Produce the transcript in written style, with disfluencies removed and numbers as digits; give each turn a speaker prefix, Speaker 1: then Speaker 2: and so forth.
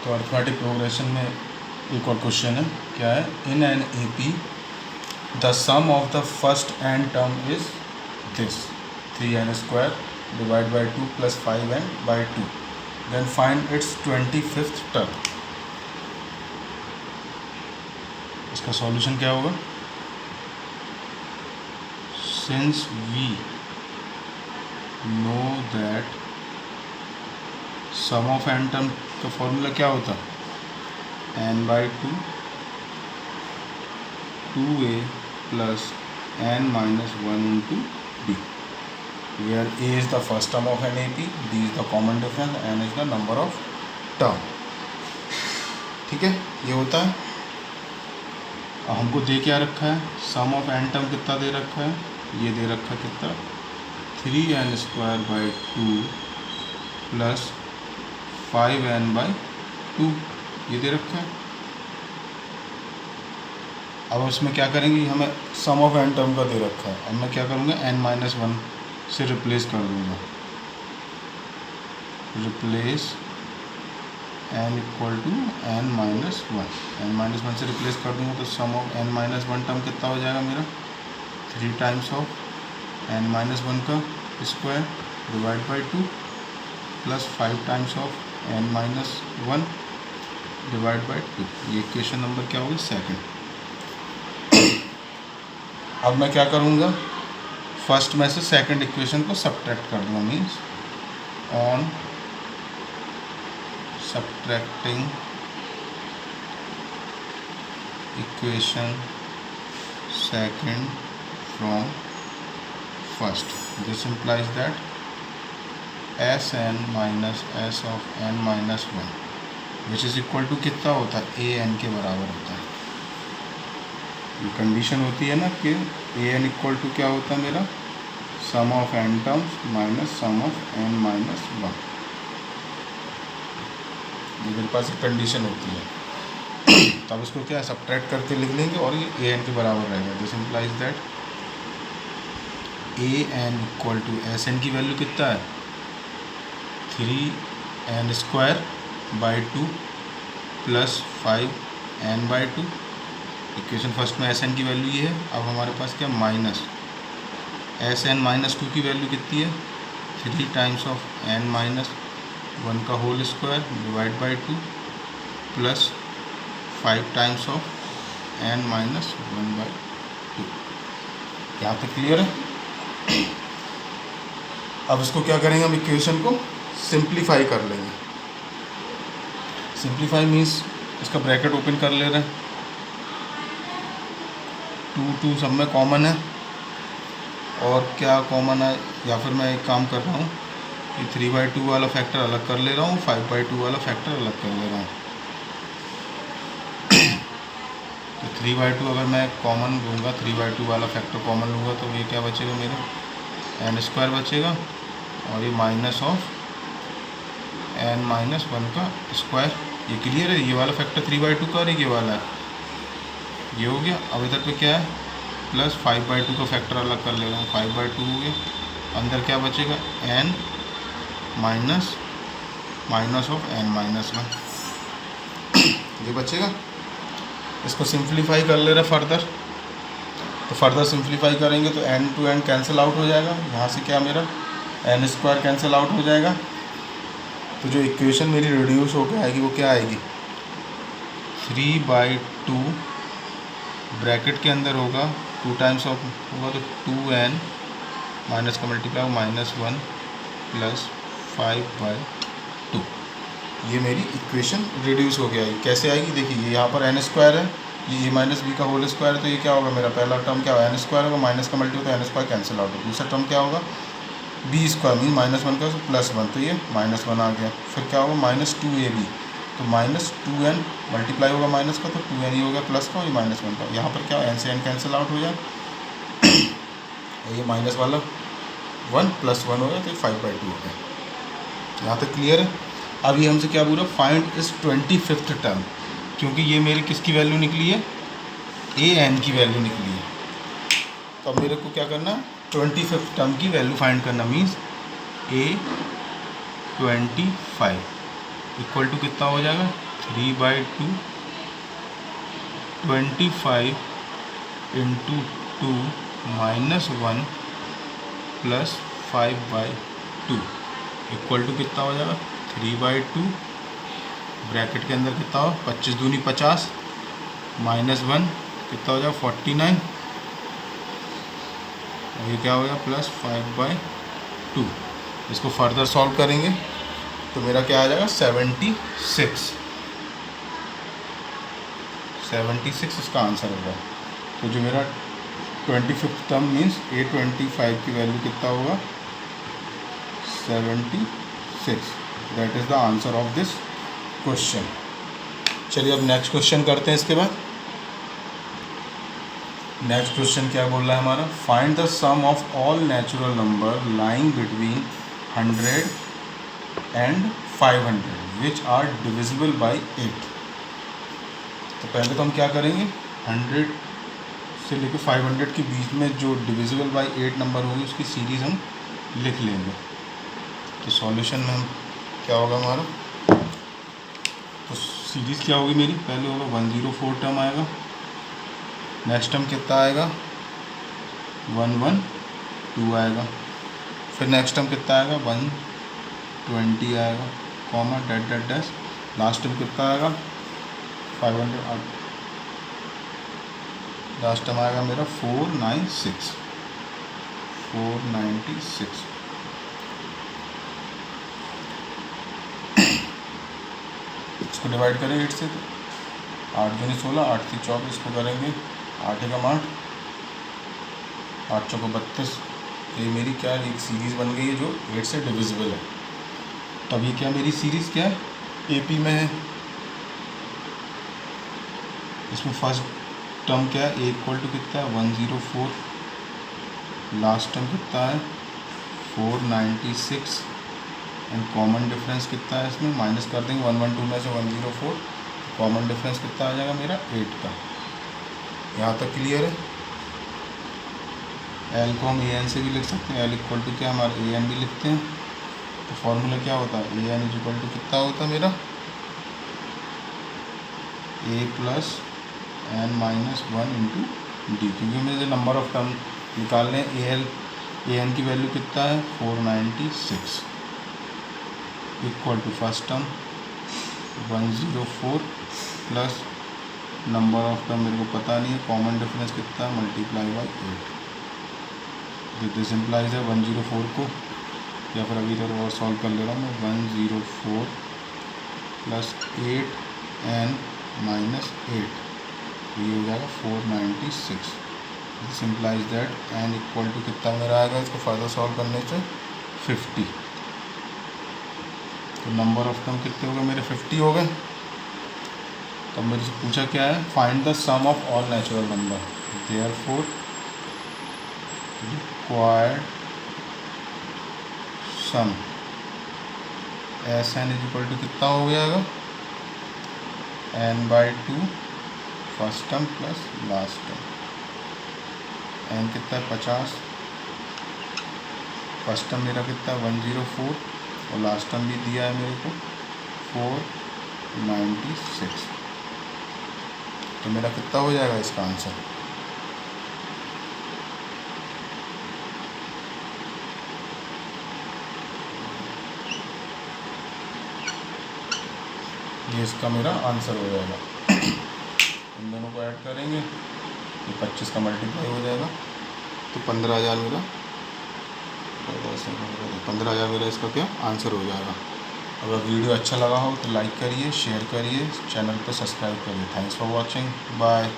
Speaker 1: तो arithmetic progression में एक और क्वेश्चन है, क्या है, in an A P the sum of the first n term is this 3n² divide by 2 plus 5n by 2, then find its 25th term. इसका solution क्या होगा? Since we know that sum of n term का formula क्या होता है? n by 2 2a plus n minus 1 into d, where a is the first term of an A P, d is the common difference, n is the number of term. ठीक है, ये होता है। अब हमको दे क्या रखा है? सम ऑफ एन टर्म कितना दे रखा है? ये दे रखा है कितना? 3n² by 2 plus 5n by 2, ये दे रखा है। अब उसमें क्या करेंगे? हमें सम ऑफ एन टर्म का दे रखा है, अब मैं क्या करूँगा? n-1 से रिप्लेस कर दूँगा। Replace n equal to n-1, n-1 से रिप्लेस कर दूँगा तो सम ऑफ n-1 टर्म कितना हो जाएगा मेरा? 3 टाइम्स ऑफ n-1 का square divide by 2 plus 5 times of n-1 divide by 2। ये इक्वेशन नंबर क्या होगी? सेकंड। अब मैं क्या करूँगा? फर्स्ट में से सेकंड इक्वेशन को सब्ट्रैक्ट कर दूँगा, means on subtracting equation second from first, this implies that Sn minus S of n-1 which is equal to कितना होता है? an के बराबर होता है। ये कंडीशन होती है ना कि an इक्वल टू क्या होता है मेरा? Sum of n terms minus sum of n-1। ये मेरे पास एक कंडीशन होती है। तब इसको क्या सब्ट्रैक्ट करके लिख लेंगे और ये an के बराबर रहेगा। This implies that an equal to Sn की वैल्यू कितना है? 3n² by 2 plus 5n by 2। Equation first में Sn की वैल्यू ये है। अब हमारे पास क्या? माइनस Sn-2 की वैल्यू कितनी है? 3 टाइम्स ऑफ n-1 का whole square divide by 2 plus 5 times of n-1 by 2। यहाँ तक क्लियर है? अब इसको क्या करेंगे? हम इक्वेशन को सिंप्लीफाई कर लेंगे। सिंप्लीफाई मीन्स इसका ब्रैकेट ओपन कर ले रहे हैं, 2 सब में कॉमन है, और क्या कॉमन है? या फिर मैं एक काम कर रहा हूँ कि 3/2 वाला फैक्टर अलग कर ले रहा हूँ, 5/2 वाला फैक्टर अलग कर ले रहा हूँ। तो 3/2 अगर मैं कॉमन लूँगा, 3/2 वाला फैक्टर कॉमन लूँगा तो ये क्या बचेगा मेरा? n² बचेगा, और ये माइनस ऑफ n-1 का स्क्वायर। ये क्लियर है? ये वाला फैक्टर 3/2 का और ये वाला है, ये हो गया। अब इधर पे क्या है? प्लस 5/2 का फैक्टर अलग कर ले रहा हूँ, 5/2 हो गया। अंदर क्या बचेगा? n माइनस ऑफ n-1, ये बचेगा। इसको सिंप्लीफाई कर ले रहे फर्दर, तो फर्दर सिंप्लीफाई करेंगे तो n to n cancel out हो जाएगा। यहाँ से क्या मेरा n² कैंसिल आउट हो जाएगा। तो जो इक्वेशन मेरी रिड्यूस होकर आएगी वो क्या आएगी? 3/2 ब्रैकेट के अंदर होगा 2 टाइम्स ऑफ होगा तो 2n माइनस का मल्टीप्लाई -1 प्लस 5/2। ये मेरी इक्वेशन रिड्यूस हो गया है। कैसे आएगी? देखिए, ये यहाँ पर n² है, ये a माइनस बी का होल स्क्वायर, तो ये क्या होगा? मेरा पहला टर्म क्या होगा? n² होगा, माइनस का मल्टी होता है n² कैंसिल आउट होगा। दूसरा टर्म क्या होगा? b² मीन -1 का +1, तो ये -1 आ गया। फिर क्या होगा? -2ab, तो -2n मल्टीप्लाई होगा माइनस का, तो 2n ही हो गया प्लस का, और ये -1 का। यहाँ पर क्या n से n कैंसिल आउट हो जाए, ये माइनस वाला 1 + 1 हो गया, तो ये 5/2 हो गया। यहाँ तक क्लियर है? अब ये हमसे क्या बोला? फाइंड इस 25th टर्म, क्योंकि ये मेरी किसकी वैल्यू निकली है? an की वैल्यू निकली है। तो अब मेरे को क्या करना है? 25th टर्म की वैल्यू फाइंड करना, मीन्स a25 इक्वल टू कितना हो जाएगा? 3/2 25 इंटू 2 -1 प्लस 5/2 इक्वल टू कितना हो जाएगा 3/2 ब्रैकेट के अंदर कितना हो 25 दूनी 50 -1 कितना हो जाएगा 49 और ये क्या हो गया प्लस 5/2। इसको फर्दर सॉल्व करेंगे तो मेरा क्या आ जाएगा 76 इसका आंसर होगा। तो जो मेरा 25th टर्म मीन्स A25 की वैल्यू कितना होगा 76। That is the answer of this question. चलिए अब नेक्स्ट क्वेश्चन करते हैं। इसके बाद नेक्स्ट क्वेश्चन क्या बोल रहा है हमारा, find the sum of all natural number lying between 100 and 500 which are divisible by 8। तो पहले तो हम क्या करेंगे 100 से लेकर 500 के बीच में जो डिविजिबल बाई 8 नंबर होगी उसकी सीरीज़ हम लिख लेंगे। तो सॉल्यूशन में हम क्या होगा हमारा, तो सीरीज़ क्या होगी मेरी, पहले होगा 104 टर्म आएगा, नेक्स्ट टर्म कितना आएगा 112 आएगा, फिर नेक्स्ट टर्म कितना आएगा 120 आएगा, comma that that dash, last term कितना आएगा 500, लास्ट टर्म आएगा मेरा 496। इसको डिवाइड करें 8 से, तो 8 दूनी 16, 8 3 24, इसको करेंगे 8 एकम 8, 8 चौको 32। ये मेरी क्या एक सीरीज़ बन गई है जो 8 से डिविजिबल है। तब ये क्या मेरी सीरीज़ क्या है AP में है। इसमें फर्स्ट टर्म क्या है A इक्वल टू कितना है 104, लास्ट टर्म कितना है 496 एंड कॉमन डिफरेंस कितना है इसमें, माइनस कर देंगे 112 में से 104, कॉमन डिफरेंस कितना आ जाएगा मेरा 8 का। यहाँ तक क्लियर है। L को हम AN से भी लिख सकते हैं, L इक्वल टू क्या हमारा AN भी लिखते हैं। तो फॉर्मूला क्या होता है AN इज इक्वल टू कितना होता है मेरा A plus N minus 1 into D, क्योंकि मुझे नंबर ऑफ टर्म निकालने AN की वैल्यू कितना है 496 equal to first term 104 plus number of term मेरे को पता नहीं है, कॉमन डिफरेंस कितना है मल्टीप्लाई बाई 8। दिस इम्प्लाइज है 104 को, या फिर अभी इधर और सॉल्व कर ले रहा हूँ मैं, 104 प्लस 8N माइनस 8, ये हो जाएगा 496। This implies that N equal to कितना मेरा आएगा, इसको फर्दर सॉल्व करने से 50। तो नंबर ऑफ टर्म कितने हो गए मेरे 50 हो गए। तब मेरे से पूछा क्या है, find the sum of all natural number, therefore required sum SN is equal to कितना हो जाएगा N/2 first term plus last term, N कितना है 50, फर्स्ट टर्म मेरा कितना है 104 और लास्ट टर्म भी दिया है मेरे को 496। तो मेरा कितना हो जाएगा इसका आंसर, ये इसका मेरा आंसर हो जाएगा। इन दोनों को ऐड करेंगे तो 25 का मल्टीप्लाई हो जाएगा, तो 15,000 मेरा 15,000 मेरा इसका क्या आंसर हो जाएगा। अगर वीडियो अच्छा लगा हो तो लाइक करिए, शेयर करिए, चैनल पर सब्सक्राइब करिए। Thanks for watching, bye.